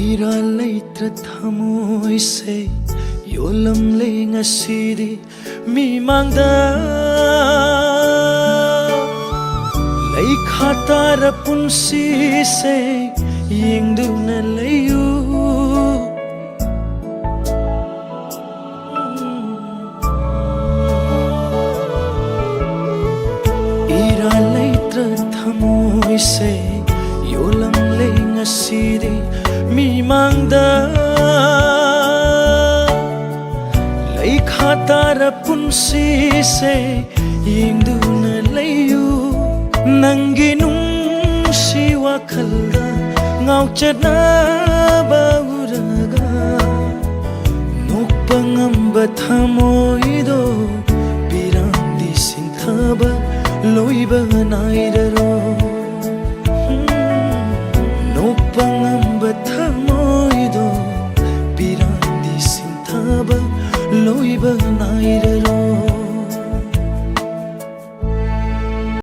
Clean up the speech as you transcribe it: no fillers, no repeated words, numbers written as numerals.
ꯏꯔꯥ ꯂꯩꯇ꯭ꯔ ꯊꯃꯣꯏꯁꯦ ꯌꯣꯜꯂꯝꯂꯦ ꯉꯁꯤꯗꯤ ꯃꯤꯃꯥꯡꯗ ꯂꯩꯈꯥ ꯇꯥꯔ ꯄꯨꯟꯁꯤꯁꯦ ꯌꯦꯡꯗꯨꯅ ꯂꯩꯌꯨ ꯏꯔꯥ ꯂꯩꯇ꯭ꯔ ꯊꯃꯣꯏꯁꯦ ꯌꯣꯜꯂꯝꯂꯦ ꯉꯁꯤꯗꯤ ꯃꯤꯃꯥꯡꯗ ꯂꯩꯈꯥ ꯇꯥꯔ ꯄꯨꯟꯁꯤꯁꯦ ꯌꯦꯡꯗꯨꯅ ꯂꯩꯌꯨ ꯅꯪꯒꯤ ꯅꯨꯡꯁꯤ ꯋꯥꯈꯜꯗ ꯉꯥꯎꯆꯠꯅꯕ ꯎꯔꯒ ꯅꯣꯛꯄ ꯉꯝꯕ ꯊꯃꯣꯏꯗꯣ ꯄꯤꯔꯥꯡꯗꯤ ꯁꯤꯡꯊꯕ ꯂꯣꯏꯕ ꯅꯥꯏꯔꯔꯣꯏ ꯅꯣꯛꯄ ꯉꯝꯕ ꯊꯃꯣꯏꯗꯣ ꯄꯤꯔꯥꯡꯗꯤ ꯁꯤꯡꯊꯕ ꯂꯣꯏꯕ ꯅꯥꯏꯔꯔꯣꯏ